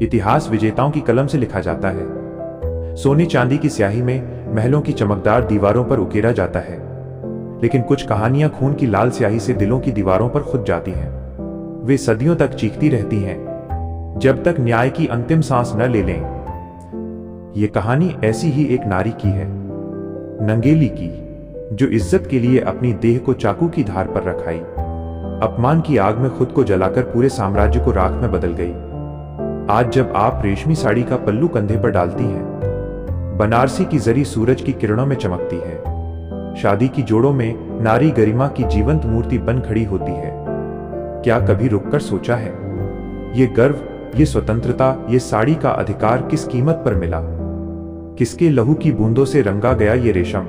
इतिहास विजेताओं की कलम से लिखा जाता है। सोने चांदी की स्याही में महलों की चमकदार दीवारों पर उकेरा जाता है, लेकिन कुछ कहानियां खून की लाल स्याही से दिलों की दीवारों पर खुद जाती हैं। वे सदियों तक चीखती रहती हैं जब तक न्याय की अंतिम सांस न ले लें। ये कहानी ऐसी ही एक नारी की है, नंगेली की, जो इज्जत के लिए अपनी देह को चाकू की धार पर रखाई, अपमान की आग में खुद को जलाकर पूरे साम्राज्य को राख में बदल गई। आज जब आप रेशमी साड़ी का पल्लू कंधे पर डालती हैं, बनारसी की जरी सूरज की किरणों में चमकती है, शादी की जोड़ों में नारी गरिमा की जीवंत मूर्ति बन खड़ी होती है, क्या कभी रुककर सोचा है ये गर्व, ये स्वतंत्रता, ये साड़ी का अधिकार किस कीमत पर मिला? किसके लहू की बूंदों से रंगा गया ये रेशम?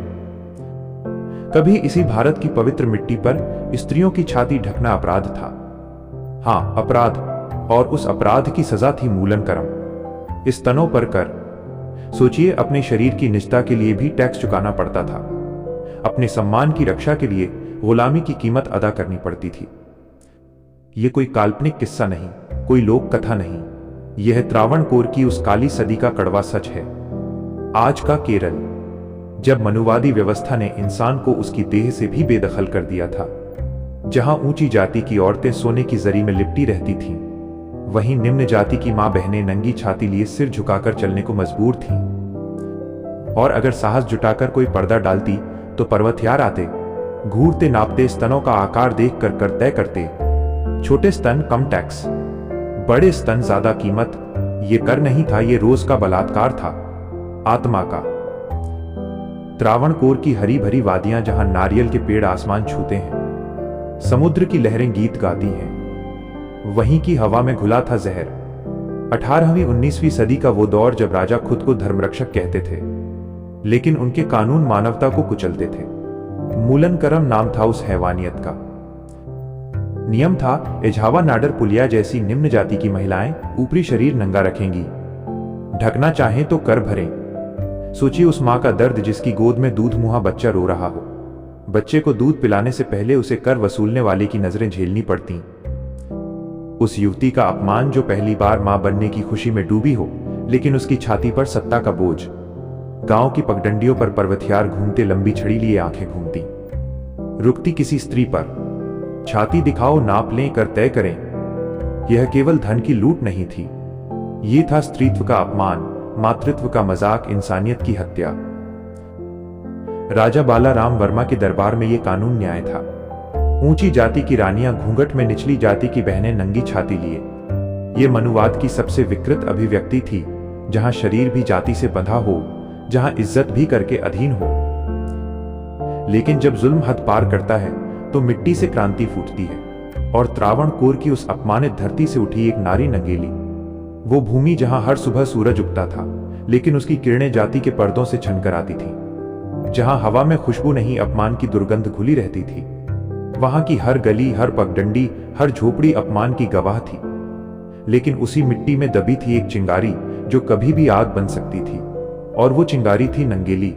कभी इसी भारत की पवित्र मिट्टी पर स्त्रियों की छाती ढकना अपराध था। हाँ, अपराध, और उस अपराध की सजा थी मूलन करम, स्तनों पर कर। सोचिए, अपने शरीर की निजता के लिए भी टैक्स चुकाना पड़ता था, अपने सम्मान की रक्षा के लिए गुलामी की कीमत अदा करनी पड़ती थी। यह कोई काल्पनिक किस्सा नहीं, कोई लोक कथा नहीं, यह त्रावणकोर की उस काली सदी का कड़वा सच है। आज का केरल, जब मनुवादी व्यवस्था ने इंसान को उसकी देह से भी बेदखल कर दिया था, जहां ऊंची जाति की औरतें सोने की जरी में लिपटी रहती थीं, वहीं निम्न जाति की मां बहनें नंगी छाती लिए सिर झुकाकर चलने को मजबूर थीं। और अगर साहस जुटाकर कोई पर्दा डालती तो पर्वतयार आते, घूरते नापते, स्तनों का आकार देख कर तय करते, छोटे स्तन कम टैक्स, बड़े स्तन ज्यादा कीमत। ये कर नहीं था, ये रोज का बलात्कार था, आत्मा का। त्रावणकोर की हरी भरी वादियां, जहां नारियल के पेड़ आसमान छूते हैं, समुद्र की लहरें गीत गाती हैं, वहीं की हवा में घुला था जहर। 18वीं 19वीं सदी का वो दौर जब राजा खुद को धर्मरक्षक कहते थे, लेकिन उनके कानून मानवता को कुचलते थे। मूलन करम नाम था उस हैवानियत का। नियम था, एझावा नाडर पुलिया जैसी निम्न जाति की महिलाएं ऊपरी शरीर नंगा रखेंगी, ढकना चाहें तो कर भरें। सोचिए उस मां का दर्द जिसकी गोद में दूध मुहा बच्चा रो रहा हो, बच्चे को दूध पिलाने से पहले उसे कर वसूलने वाले की नजरें झेलनी पड़ती। उस युवती का अपमान जो पहली बार मां बनने की खुशी में डूबी हो, लेकिन उसकी छाती पर सत्ता का बोझ। गांव की पगडंडियों पर पर्वतयार घूमते, लंबी छड़ी लिए आंखें घूमती, रुकती किसी स्त्री पर, छाती दिखाओ, नाप लें, कर तय करें। यह केवल धन की लूट नहीं थी, ये था स्त्रीत्व का अपमान, मातृत्व का मजाक, इंसानियत की हत्या। राजा बालाराम वर्मा के दरबार में यह कानून न्याय था। ऊंची जाति की रानियां घूंघट में, निचली जाति की बहनें नंगी छाती लिए। यह मनुवाद की सबसे विकृत अभिव्यक्ति थी, जहां शरीर भी जाति से बंधा हो, जहां इज्जत भी करके अधीन हो। लेकिन जब जुल्म हद पार करता है तो मिट्टी से क्रांति फूटती है, और त्रावणकोर की उस अपमानित धरती से उठी एक नारी नंगेली, वो भूमि जहां हर सुबह सूरज उगता था, लेकिन उसकी किरणें जाति के पर्दों से छनकर आती थीं, जहां हवा में खुशबू नहीं, अपमान की दुर्गंध घुली रहती थी। वहां की हर गली, हर पगडंडी, हर झोपड़ी अपमान की गवाह थी। लेकिन उसी मिट्टी में दबी थी एक चिंगारी जो कभी भी आग बन सकती थी, और वो चिंगारी थी नंगेली।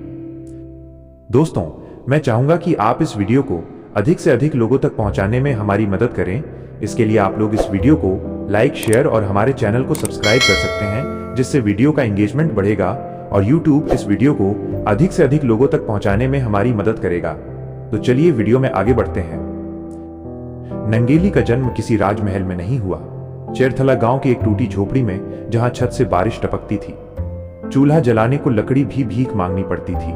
दोस्तों, मैं चाहूंगा कि आप इस वीडियो को अधिक से अधिक लोगों तक पहुंचाने में हमारी मदद करें। इसके लिए आप लोग इस वीडियो को लाइक, शेयर और हमारे चैनल को सब्सक्राइब कर सकते हैं, जिससे वीडियो का एंगेजमेंट बढ़ेगा और YouTube इस वीडियो को अधिक से अधिक लोगों तक पहुंचाने में हमारी मदद करेगा। तो चलिए वीडियो में आगे बढ़ते हैं। नंगेली का जन्म किसी राजमहल में नहीं हुआ, चेरथला गांव की एक टूटी झोपड़ी में, जहां छत से बारिश टपकती थी, चूल्हा जलाने को लकड़ी भी भीख मांगनी पड़ती थी,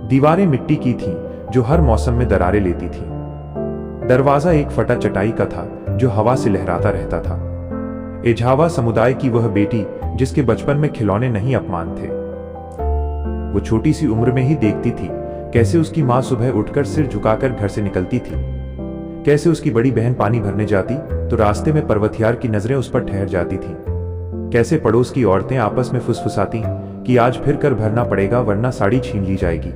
दीवारें मिट्टी की थीं जो हर मौसम में दरारें लेती थीं, दरवाजा एक फटा चटाई का था जो हवा से लहराता रहता था। एझावा समुदाय की वह बेटी जिसके बचपन में खिलौने नहीं अपमान थे। वो छोटी सी उम्र में ही देखती थी कैसे उसकी मां सुबह उठकर सिर झुकाकर घर से निकलती थी, कैसे उसकी बड़ी बहन पानी भरने जाती तो रास्ते में पर्वतयार की नजरें उस पर ठहर जाती थीं, कैसे पड़ोस की औरतें आपस में फुसफुसाती कि आज फिर कर भरना पड़ेगा वरना साड़ी छीन ली जाएगी।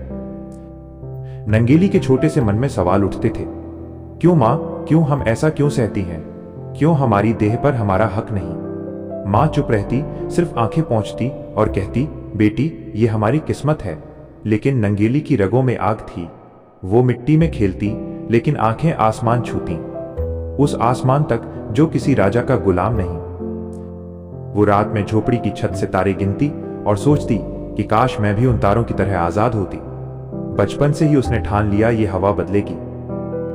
नंगेली के छोटे से मन में सवाल उठते थे, क्यों मां, क्यों हम ऐसा क्यों सहती हैं, क्यों हमारी देह पर हमारा हक नहीं। मां चुप रहती, सिर्फ आंखें पोंछती और कहती, बेटी ये हमारी किस्मत है। लेकिन नंगेली की रगों में आग थी। वो मिट्टी में खेलती लेकिन आंखें आसमान छूती, उस आसमान तक जो किसी राजा का गुलाम नहीं। वो रात में झोपड़ी की छत से तारे गिनती और सोचती कि काश मैं भी उन तारों की तरह आजाद होती। बचपन से ही उसने ठान लिया ये हवा बदलेगी।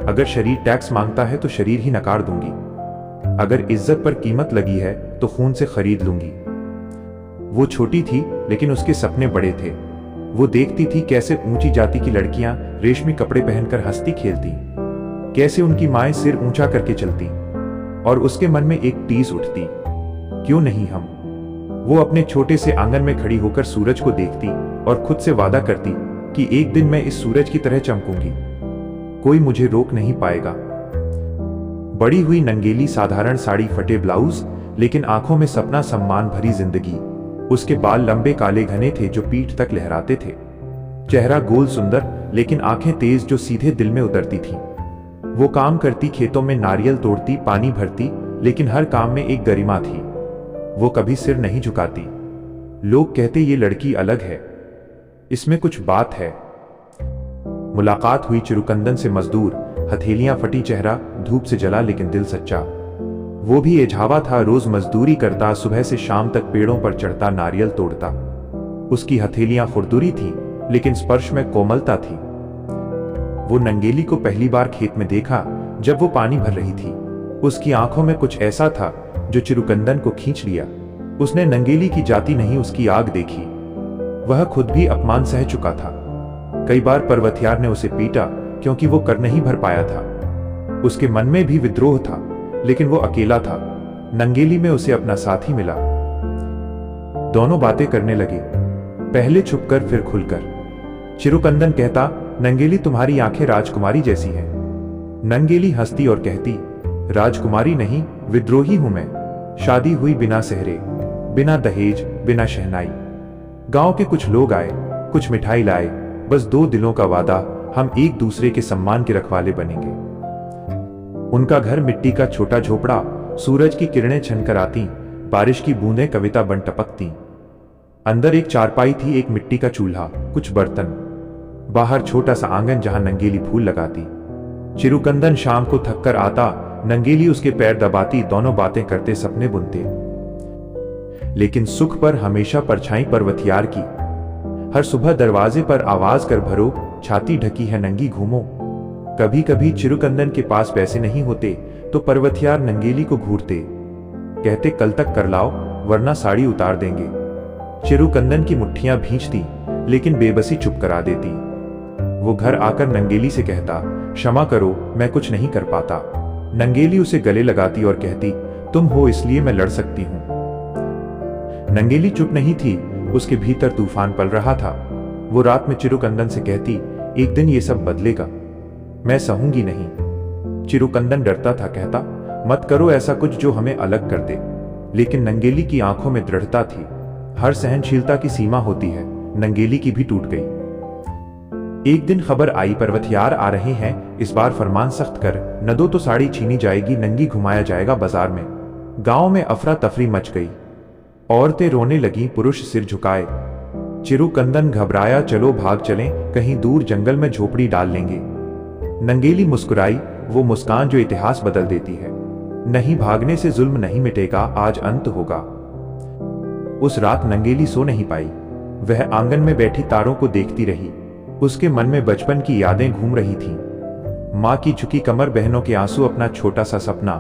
अगर शरीर टैक्स मांगता है तो शरीर ही नकार दूंगी। अगर इज्जत पर कीमत लगी है तो खून से खरीद लूंगी। वो छोटी थी लेकिन उसके सपने बड़े थे। वो देखती थी कैसे ऊंची जाति की लड़कियां रेशमी कपड़े पहनकर हंसती खेलती, कैसे उनकी माएं सिर ऊंचा करके चलती, और उसके मन में एक टीस उठती, क्यों नहीं हम। वो अपने छोटे से आंगन में खड़ी होकर सूरज को देखती और खुद से वादा करती कि एक दिन मैं इस सूरज की तरह चमकूंगी, कोई मुझे रोक नहीं पाएगा। बड़ी हुई नंगेली साधारण साड़ी, फटे ब्लाउज, लेकिन आंखों में सपना, सम्मान भरी जिंदगी। उसके बाल लंबे काले घने थे जो पीठ तक लहराते थे। चेहरा गोल सुंदर, लेकिन आंखें तेज जो सीधे दिल में उतरती थीं। वो काम करती, खेतों में नारियल तोड़ती, पानी भरती, लेकिन हर काम में एक गरिमा थी। वो कभी सिर नहीं झुकाती। लोग कहते ये लड़की अलग है, इसमें कुछ बात है। मुलाकात हुई चिरुकंदन से, मजदूर, हथेलियां फटी, चेहरा धूप से जला लेकिन दिल सच्चा। वो भी एझावा था, रोज मजदूरी करता, सुबह से शाम तक पेड़ों पर चढ़ता, नारियल तोड़ता। उसकी हथेलियां खुरदुरी थी लेकिन स्पर्श में कोमलता थी। वो नंगेली को पहली बार खेत में देखा जब वो पानी भर रही थी। उसकी आंखों में कुछ ऐसा था जो चिरुकंदन को खींच लिया। उसने नंगेली की जाति नहीं, उसकी आग देखी। वह खुद भी अपमान सह चुका था। कई बार पर्वतियार ने उसे पीटा क्योंकि वो कर नहीं भर पाया था। उसके मन में भी विद्रोह था, लेकिन वो अकेला था। नंगेली में उसे अपना साथी मिला। दोनों बातें करने लगे, पहले छुपकर फिर खुलकर। चिरुकंदन कहता, नंगेली तुम्हारी आंखें राजकुमारी जैसी हैं। नंगेली हंसती और कहती, राजकुमारी नहीं, विद्रोही हूं मैं। शादी हुई बिना सेहरे, बिना दहेज, बिना शहनाई। गांव के कुछ लोग आए, कुछ मिठाई लाए, बस दो दिलों का वादा, हम एक दूसरे के सम्मान के रखवाले बनेंगे। उनका घर मिट्टी का छोटा झोपड़ा, सूरज की किरणें छनकर आती, बारिश की बूंदें कविता बन टपकती। अंदर एक चारपाई थी, एक मिट्टी का चूल्हा, कुछ बर्तन। बाहर छोटा सा आंगन जहां नंगेली फूल लगाती। चिरुकंदन शाम को थककर आता, नंगेली उसके पैर दबाती, दोनों बातें करते, सपने बुनते। लेकिन सुख पर हमेशा परछाई पर्वतियार की। हर सुबह दरवाजे पर आवाज कर भरो, छाती ढकी है नंगी घूमो। कभी कभी चिरुकंदन के पास पैसे नहीं होते तो पर्वतियार नंगेली को घूरते, कहते कल तक कर लाओ वरना साड़ी उतार देंगे। चिरुकंदन की मुट्ठियां भींचती लेकिन बेबसी चुप करा देती। वो घर आकर नंगेली से कहता, क्षमा करो मैं कुछ नहीं कर पाता। नंगेली उसे गले लगाती और कहती, तुम हो इसलिए मैं लड़ सकती हूं। नंगेली चुप नहीं थी, उसके भीतर तूफान पल रहा था। वो रात में चिरुकंदन से कहती, एक दिन ये सब बदलेगा, मैं सहूंगी नहीं। चिरुकंदन डरता था, कहता, मत करो ऐसा कुछ जो हमें अलग कर दे। लेकिन नंगेली की आंखों में दृढ़ता थी। हर सहनशीलता की सीमा होती है। नंगेली की भी टूट गई। एक दिन खबर आई, पर्वतियार आ रहे हैं, इस बार फरमान सख्त कर, न दो तो साड़ी छीनी जाएगी, नंगी घुमाया जाएगा बाजार में। गांव में अफरा तफरी मच गई। औरतें रोने लगी, पुरुष सिर झुकाए। चिरुकंदन घबराया, चलो भाग चलें, कहीं दूर जंगल में झोपड़ी डाल लेंगे। नंगेली मुस्कुराई, वो मुस्कान जो इतिहास बदल देती है। नहीं, भागने से जुल्म नहीं मिटेगा, आज अंत होगा। उस रात नंगेली सो नहीं पाई। वह आंगन में बैठी तारों को देखती रही। उसके मन में बचपन की यादें घूम रही थीं। मां की झुकी कमर, बहनों के आंसू, अपना छोटा सा सपना।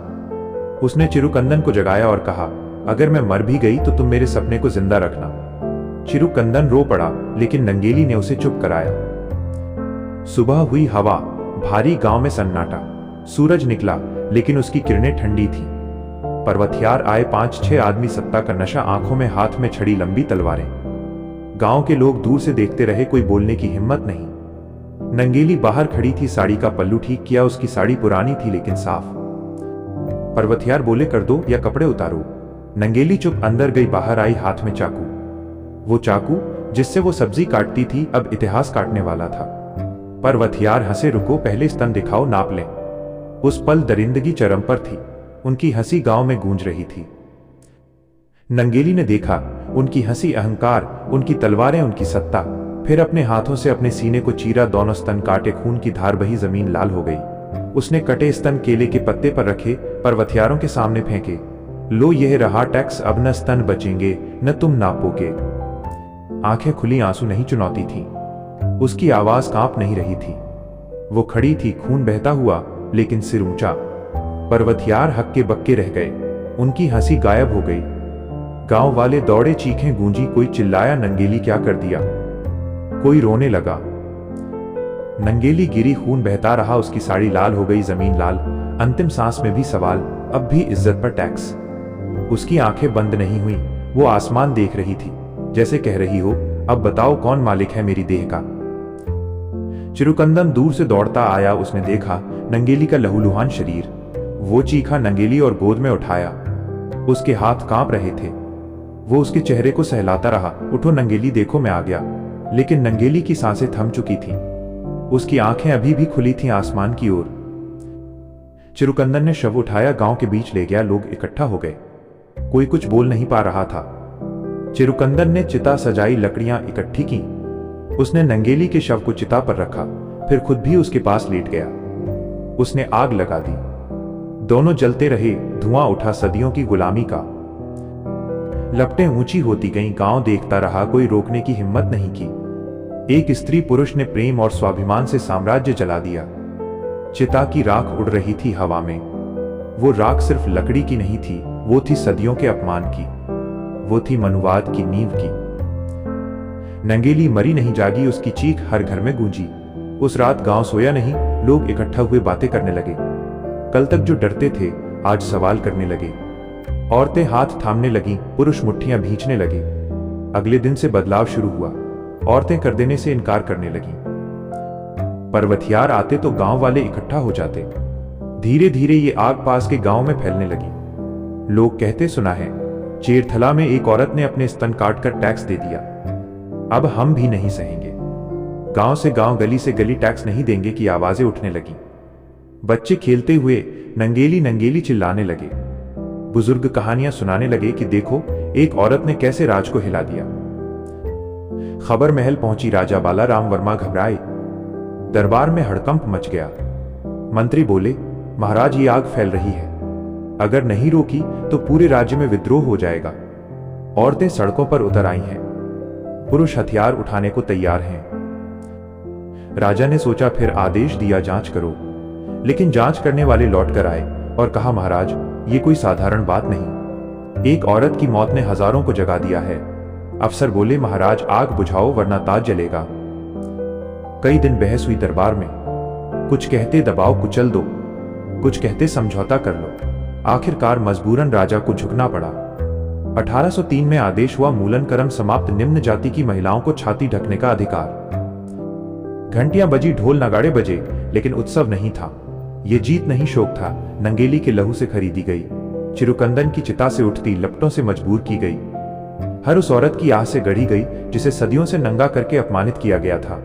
उसने चिरुकंदन को जगाया और कहा, अगर मैं मर भी गई तो तुम मेरे सपने को जिंदा रखना। चिरुकंदन रो पड़ा, लेकिन नंगेली ने उसे चुप कराया। सुबह हुई, हवा भारी, गांव में सन्नाटा। सूरज निकला, लेकिन उसकी किरणें ठंडी थी। पर्वतियार आए, 5-6 आदमी, सत्ता का नशा आंखों में, हाथ में छड़ी लंबी तलवारें। गांव के लोग दूर से देखते रहे, कोई बोलने की हिम्मत नहीं। नंगेली बाहर खड़ी थी, साड़ी का पल्लू ठीक किया। उसकी साड़ी पुरानी थी लेकिन साफ। पर्वतियार बोले, कर दो या कपड़े उतारो। नंगेली चुप अंदर गई, बाहर आई, हाथ में चाकू। वो चाकू जिससे वो सब्जी काटती थी अब इतिहास काटने वाला था। पर्वतियार हंसे, रुको, पहले स्तन दिखाओ, नाप लें। उस पल दरिंदगी चरम पर थी। उनकी हंसी गांव में गूंज रही थी। नंगेली ने देखा, उनकी हंसी अहंकार, उनकी तलवारें, उनकी सत्ता। फिर अपने हाथों से अपने सीने को चीरा, दोनों स्तन काटे, खून की धार बही, जमीन लाल हो गई। उसने कटे स्तन केले के पत्ते पर रखे, पर्वतियारों के सामने फेंके। लो यह रहा टैक्स, अब न स्तन बचेंगे न तुम नापोगे। आंखें खुली, आंसू नहीं चुनौती थी, उसकी आवाज कांप नहीं रही थी। वो खड़ी थी, खून बहता हुआ, लेकिन सिर ऊंचा। पर्वतियार हक्के बक्के रह गए, उनकी हंसी गायब हो गई। गांव वाले दौड़े, चीखें गूंजी, कोई चिल्लाया, नंगेली क्या कर दिया। कोई रोने लगा। नंगेली गिरी, खून बहता रहा, उसकी साड़ी लाल हो गई, जमीन लाल। अंतिम सांस में भी सवाल, अब भी इज्जत पर टैक्स। उसकी आंखें बंद नहीं हुई, वो आसमान देख रही थी, जैसे कह रही हो, अब बताओ कौन मालिक है मेरी देह का। चिरुकंदन दूर से दौड़ता आया, उसने देखा नंगेली का लहूलुहान शरीर। वो चीखा, नंगेली, और गोद में उठाया। उसके हाथ कांप रहे थे। वो उसके चेहरे को सहलाता रहा, उठो नंगेली, देखो मैं आ गया। लेकिन नंगेली की सांसें थम चुकी थीं। उसकी आंखें अभी भी खुली थीं आसमान की ओर। चिरुकंदन ने शव उठाया, गांव के बीच ले गया। लोग इकट्ठा हो गए, कोई कुछ बोल नहीं पा रहा था। चिरुकंदन ने चिता सजाई, लकड़ियां इकट्ठी की। उसने नंगेली के शव को चिता पर रखा, फिर खुद भी उसके पास लेट गया। उसने आग लगा दी, दोनों जलते रहे। धुआं उठा, सदियों की गुलामी का। लपटें ऊंची होती गईं, गांव देखता रहा, कोई रोकने की हिम्मत नहीं की। एक स्त्री पुरुष ने प्रेम और स्वाभिमान से साम्राज्य जला दिया। चिता की राख उड़ रही थी हवा में। वो राख सिर्फ लकड़ी की नहीं थी, वो थी सदियों के अपमान की, वो थी मनुवाद की नींव की। नंगेली मरी नहीं, जागी, उसकी चीख हर घर में गूंजी। उस रात गांव सोया नहीं, लोग इकट्ठा हुए बातें करने लगे। कल तक जो डरते थे आज सवाल करने लगे। औरतें हाथ थामने लगीं, पुरुष मुट्ठियां भींचने लगे। अगले दिन से बदलाव शुरू हुआ, औरतें कर देने से इनकार करने लगीं। पर्वतियार आते तो गांव वाले इकट्ठा हो जाते। धीरे धीरे ये आग पास के गांव में फैलने लगी। लोग कहते सुना है, चेरथला में एक औरत ने अपने स्तन काटकर टैक्स दे दिया, अब हम भी नहीं सहेंगे। गांव से गांव, गली से गली टैक्स नहीं देंगे की आवाजें उठने लगी। बच्चे खेलते हुए नंगेली नंगेली चिल्लाने लगे। बुजुर्ग कहानियां सुनाने लगे कि देखो एक औरत ने कैसे राज को हिला दिया। खबर महल पहुंची, राजा बाला राम वर्मा घबराए। दरबार में हड़कंप मच गया। मंत्री बोले, महाराज ये आग फैल रही है, अगर नहीं रोकी तो पूरे राज्य में विद्रोह हो जाएगा। औरतें सड़कों पर उतर आई हैं, पुरुष हथियार उठाने को तैयार हैं। राजा ने सोचा, फिर आदेश दिया, जांच करो। लेकिन जांच करने वाले लौट कर आए और कहा, महाराज ये कोई साधारण बात नहीं, एक औरत की मौत ने हजारों को जगा दिया है। अफसर बोले, महाराज आग बुझाओ वरना ताज जलेगा। कई दिन बहस हुई दरबार में, कुछ कहते दबाव कुचल दो, कुछ कहते समझौता कर लो। आखिरकार मजबूरन राजा को झुकना पड़ा। 1803 में आदेश हुआ, मूलन कर्म समाप्त, निम्न जाति की महिलाओं को छाती ढकने का अधिकार। घंटियां बजी, ढोल नगाड़े बजे, लेकिन उत्सव नहीं था। ये जीत नहीं, शोक था। नंगेली के लहू से खरीदी गई, चिरुकंदन की चिता से उठती लपटों से मजबूर की गई, हर उस औरत की आह से गढ़ी गई जिसे सदियों से नंगा करके अपमानित किया गया था।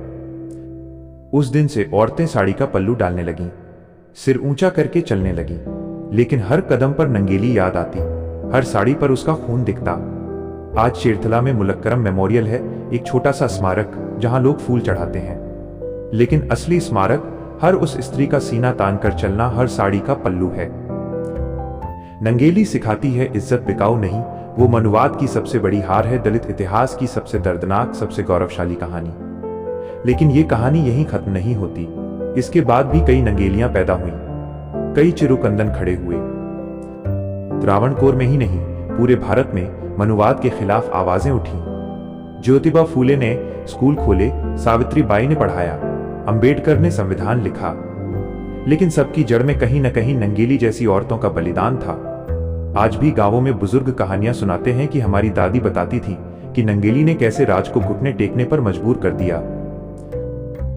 उस दिन से औरतें साड़ी का पल्लू डालने लगीं, सिर ऊंचा करके चलने लगीं, लेकिन हर कदम पर नंगेली याद आती, हर साड़ी पर उसका खून दिखता। आज चेरथला में मुलक्करम मेमोरियल है, एक छोटा सा स्मारक जहां लोग फूल चढ़ाते हैं, लेकिन असली स्मारक हर उस स्त्री का सीना तान कर चलना, हर साड़ी का पल्लू है। नंगेली सिखाती है इज्जत बिकाऊ नहीं, वो मनुवाद की सबसे बड़ी हार है, दलित इतिहास की सबसे दर्दनाक, सबसे गौरवशाली कहानी। लेकिन ये कहानी यहीं खत्म नहीं होती। इसके बाद भी कई नंगेलियां पैदा हुई, कई चिरुकंदन खड़े हुए। त्रावणकोर में ही नहीं, पूरे भारत में मनुवाद के खिलाफ आवाजें उठी। ज्योतिबा फूले ने स्कूल खोले, सावित्री बाई ने पढ़ाया, अंबेडकर ने संविधान लिखा, लेकिन सबकी जड़ में कहीं न कहीं नंगेली जैसी औरतों का बलिदान था। आज भी गांवों में बुजुर्ग कहानियां सुनाते हैं कि हमारी दादी बताती थी कि नंगेली ने कैसे राज को घुटने टेकने पर मजबूर कर दिया।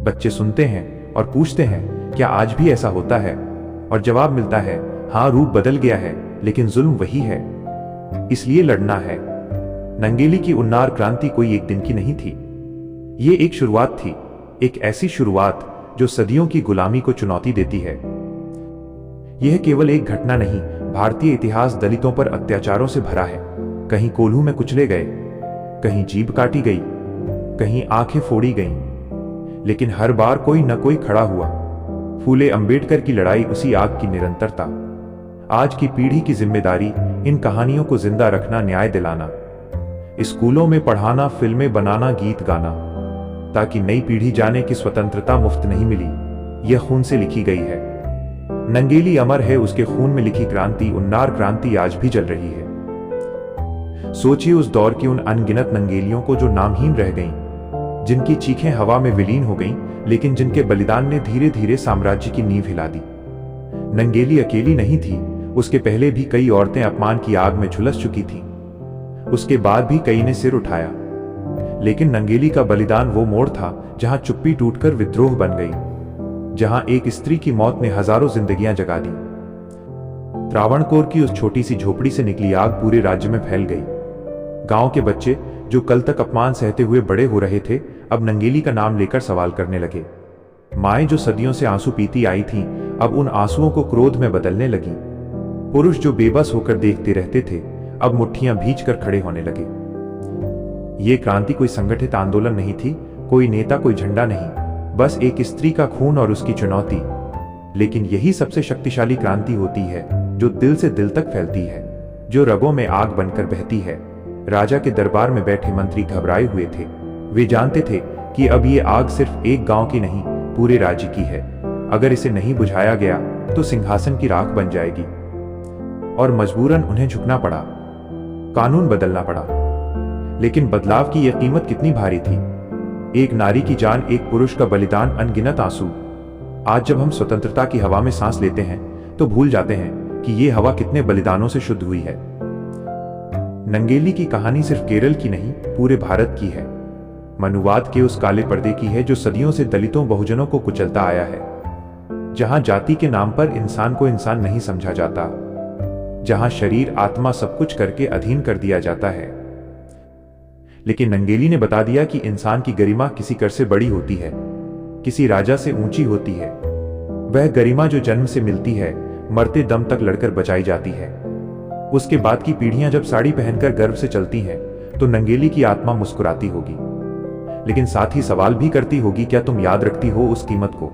बच्चे सुनते हैं और पूछते हैं, क्या आज भी ऐसा होता है? और जवाब मिलता है, हाँ, रूप बदल गया है, लेकिन जुल्म वही है, इसलिए लड़ना है। नंगेली की उन्नार क्रांति कोई एक दिन की नहीं थी, ये एक शुरुआत थी, एक ऐसी शुरुआत जो सदियों की गुलामी को चुनौती देती है। यह केवल एक घटना नहीं, भारतीय इतिहास दलितों पर अत्याचारों से भरा है। कहीं कोल्हू में कुचले गए, कहीं जीभ काटी गई, कहीं आंखें फोड़ी गईं, लेकिन हर बार कोई न कोई खड़ा हुआ। फूले अंबेडकर की लड़ाई, उसी आग की निरंतरता। आज की पीढ़ी की जिम्मेदारी इन कहानियों को जिंदा रखना, न्याय दिलाना, स्कूलों में पढ़ाना, फिल्में बनाना, गीत गाना, ताकि नई पीढ़ी जाने कि स्वतंत्रता मुफ्त नहीं मिली, यह खून से लिखी गई है। नंगेली अमर है, उसके खून में लिखी क्रांति, उन्नार क्रांति आज भी जल रही है। सोचिए उस दौर की उन अनगिनत नंगेलियों को जो नामहीन रह गईं, जिनकी चीखें हवा में विलीन हो गईं, लेकिन जिनके बलिदान ने धीरे धीरे साम्राज्य की नींव हिला दी। नंगेली अकेली नहीं थी, उसके पहले भी कई औरतें अपमान की आग में झुलस चुकी थीं। उसके बाद भी कई ने सिर उठाया, लेकिन नंगेली का बलिदान वो मोड़ था जहां चुप्पी टूटकर विद्रोह बन गई, जहां एक स्त्री की मौत ने हजारों जिंदगियां जगा दी। त्रावणकोर की उस छोटी सी झोपड़ी से निकली आग पूरे राज्य में फैल गई। गांव के बच्चे जो कल तक अपमान सहते हुए बड़े हो रहे थे, अब नंगेली का नाम लेकर सवाल करने लगे। माएं जो सदियों से आंसू पीती आई थीं, अब उन आंसुओं को क्रोध में बदलने लगी। पुरुष जो बेबस होकर देखते रहते थे, अब मुट्ठियां भींचकर खड़े होने लगे। ये क्रांति कोई संगठित आंदोलन नहीं थी, कोई नेता, कोई झंडा नहीं, बस एक स्त्री का खून और उसकी चुनौती। लेकिन यही सबसे शक्तिशाली क्रांति होती है, जो दिल से दिल तक फैलती है, जो रगों में आग बनकर बहती है। राजा के दरबार में बैठे मंत्री घबराए हुए थे। वे जानते थे कि अब ये आग सिर्फ एक गांव की नहीं, पूरे राज्य की है। अगर इसे नहीं बुझाया गया तो सिंहासन की राख बन जाएगी। और मजबूरन उन्हें झुकना पड़ा, कानून बदलना पड़ा। लेकिन बदलाव की यह कीमत कितनी भारी थी। एक नारी की जान, एक पुरुष का बलिदान, अनगिनत आंसू। आज जब हम स्वतंत्रता की हवा में सांस लेते हैं तो भूल जाते हैं कि ये हवा कितने बलिदानों से शुद्ध हुई है। नंगेली की कहानी सिर्फ केरल की नहीं, पूरे भारत की है। मनुवाद के उस काले पर्दे की है जो सदियों से दलितों, बहुजनों को कुचलता आया है। जहां जाति के नाम पर इंसान को इंसान नहीं समझा जाता, जहां शरीर, आत्मा सब कुछ करके अधीन कर दिया जाता है। लेकिन नंगेली ने बता दिया कि इंसान की गरिमा किसी कर से बड़ी होती है, किसी राजा से ऊंची होती है। वह गरिमा जो जन्म से मिलती है, मरते दम तक लड़कर बचाई जाती है। उसके बाद की पीढ़ियां जब साड़ी पहनकर गर्व से चलती हैं, तो नंगेली की आत्मा मुस्कुराती होगी, लेकिन साथ ही सवाल भी करती होगी, क्या तुम याद रखती हो उस कीमत को?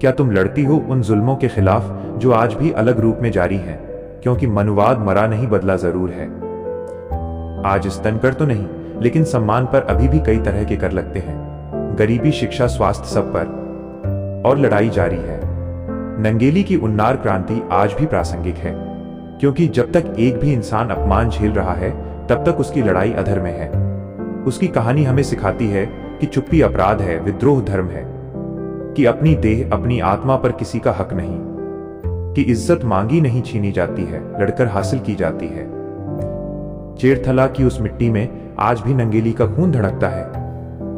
क्या तुम लड़ती हो उन जुल्मों के खिलाफ जो आज भी अलग रूप में जारी हैं? क्योंकि मनुवाद मरा नहीं, बदला जरूर है। आज स्तनकर तो नहीं, लेकिन सम्मान पर अभी भी कई तरह के कर लगते हैं। गरीबी, शिक्षा, स्वास्थ्य, सब पर। और लड़ाई जारी है। नंगेली की उन्नार क्रांति आज भी प्रासंगिक है, क्योंकि जब तक एक भी इंसान अपमान झेल रहा है, तब तक उसकी लड़ाई अधर्म में है। उसकी कहानी हमें सिखाती है कि चुप्पी अपराध है, विद्रोह धर्म है, कि अपनी देह, अपनी आत्मा पर किसी का हक नहीं, कि इज्जत मांगी नहीं छीनी जाती है, लड़कर हासिल की जाती है। चेरथला की उस मिट्टी में आज भी नंगेली का खून धड़कता है।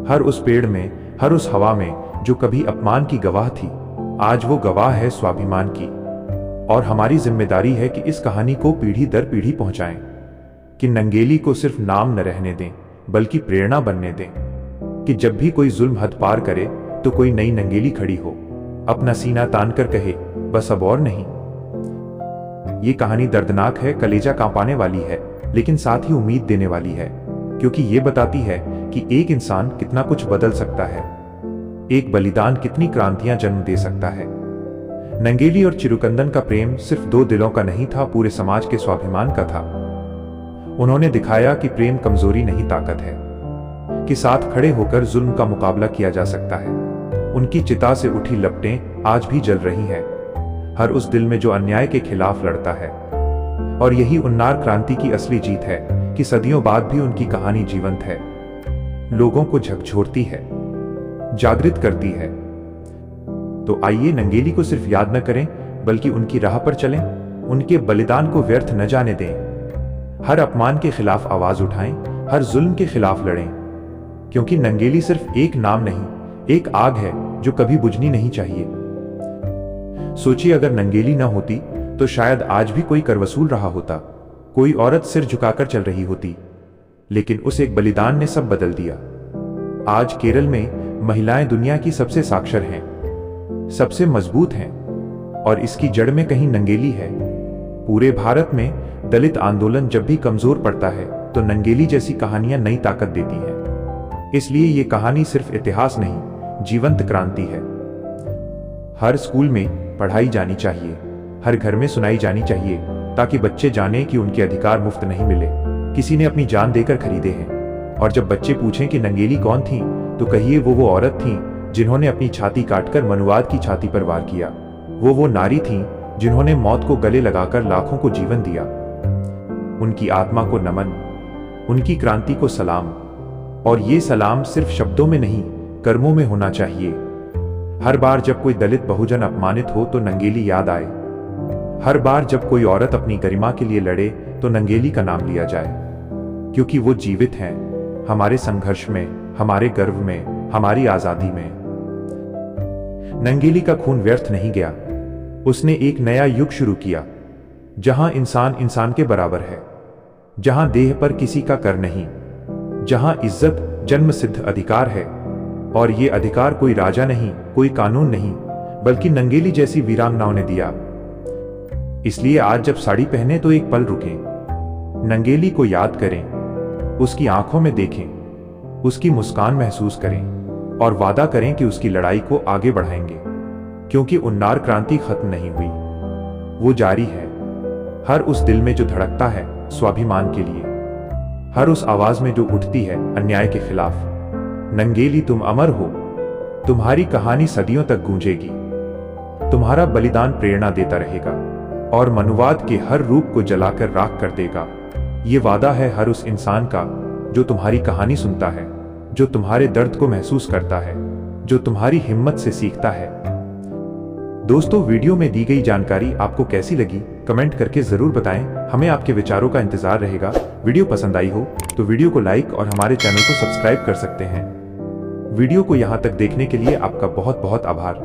हर उस पेड़ में, हर उस हवा में जो कभी अपमान की गवाह थी, आज वो गवाह है स्वाभिमान की। और हमारी जिम्मेदारी है कि इस कहानी को पीढ़ी दर पीढ़ी पहुंचाएं, कि नंगेली को सिर्फ नाम न रहने दें, बल्कि प्रेरणा बनने दें, कि जब भी कोई जुल्म हद पार करे तो कोई नई नंगेली खड़ी हो, अपना सीना तान कर कहे, बस अब और नहीं। ये कहानी दर्दनाक है, कलेजा कांपाने वाली है, लेकिन साथ ही उम्मीद देने वाली है, क्योंकि ये बताती है कि एक इंसान कितना कुछ बदल सकता है, एक बलिदान कितनी क्रांतियां जन्म दे सकता है। नंगेली और चिरुकंदन का प्रेम सिर्फ दो दिलों का नहीं था, पूरे समाज के स्वाभिमान का था। उन्होंने दिखाया कि प्रेम कमजोरी नहीं, ताकत है, कि साथ खड़े होकर जुल्म का मुकाबला किया जा सकता है। उनकी चिता से उठी लपटें आज भी जल रही हैं, हर उस दिल में जो अन्याय के खिलाफ लड़ता है। और यही उन्नार क्रांति की असली जीत है, कि सदियों बाद भी उनकी कहानी जीवंत है, लोगों को झकझोरती है, जागृत करती है। तो आइए नंगेली को सिर्फ याद न करें, बल्कि उनकी राह पर चलें, उनके बलिदान को व्यर्थ न जाने दें। हर अपमान के खिलाफ आवाज उठाएं, हर जुल्म के खिलाफ लड़ें, क्योंकि नंगेली सिर्फ एक नाम नहीं, एक आग है जो कभी बुझनी नहीं चाहिए। सोचिए, अगर नंगेली न होती तो शायद आज भी कोई कर वसूल रहा होता, कोई औरत सिर झुकाकर चल रही होती, लेकिन उस एक बलिदान ने सब बदल दिया। आज केरल में महिलाएं दुनिया की सबसे साक्षर हैं, सबसे मजबूत हैं, और इसकी जड़ में कहीं नंगेली है। पूरे भारत में दलित आंदोलन जब भी कमजोर पड़ता है, तो नंगेली जैसी कहानियां नई ताकत देती हैं। इसलिए ये कहानी सिर्फ इतिहास नहीं, जीवंत क्रांति है। हर स्कूल में पढ़ाई जानी चाहिए, हर घर में सुनाई जानी चाहिए, ताकि बच्चे जानें कि उनके अधिकार मुफ्त नहीं मिले, किसी ने अपनी जान देकर खरीदे हैं। और जब बच्चे पूछें कि नंगेली कौन थी, तो कहिए वो औरत थीं जिन्होंने अपनी छाती काटकर मनुवाद की छाती पर वार किया। वो नारी थीं जिन्होंने मौत को गले लगाकर लाखों को जीवन दिया। उनकी आत्मा को नमन, उनकी क्रांति को सलाम। और ये सलाम सिर्फ शब्दों में नहीं, कर्मों में होना चाहिए। हर बार जब कोई दलित बहुजन अपमानित हो तो नंगेली याद आए। हर बार जब कोई औरत अपनी गरिमा के लिए लड़े तो नंगेली का नाम लिया जाए, क्योंकि वो जीवित हैं हमारे संघर्ष में, हमारे गर्व में, हमारी आजादी में। नंगेली का खून व्यर्थ नहीं गया। उसने एक नया युग शुरू किया, जहां इंसान इंसान के बराबर है, जहां देह पर किसी का कर नहीं, जहां इज्जत जन्मसिद्ध अधिकार है। और ये अधिकार कोई राजा नहीं, कोई कानून नहीं, बल्कि नंगेली जैसी वीरांगनाओं ने दिया। इसलिए आज जब साड़ी पहने तो एक पल रुकें, नंगेली को याद करें, उसकी आंखों में देखें, उसकी मुस्कान महसूस करें और वादा करें कि उसकी लड़ाई को आगे बढ़ाएंगे, क्योंकि उन्नार क्रांति खत्म नहीं हुई, वो जारी है। हर उस दिल में जो धड़कता है स्वाभिमान के लिए, हर उस आवाज में जो उठती है अन्याय के खिलाफ। नंगेली तुम अमर हो, तुम्हारी कहानी सदियों तक गूंजेगी, तुम्हारा बलिदान प्रेरणा देता रहेगा और मनुवाद के हर रूप को जलाकर राख कर देगा। ये वादा है हर उस इंसान का जो तुम्हारी कहानी सुनता है, जो तुम्हारे दर्द को महसूस करता है, जो तुम्हारी हिम्मत से सीखता है। दोस्तों, वीडियो में दी गई जानकारी आपको कैसी लगी कमेंट करके जरूर बताएं। हमें आपके विचारों का इंतजार रहेगा। वीडियो पसंद आई हो तो वीडियो को लाइक और हमारे चैनल को सब्सक्राइब कर सकते हैं। वीडियो को यहां तक देखने के लिए आपका बहुत बहुत आभार।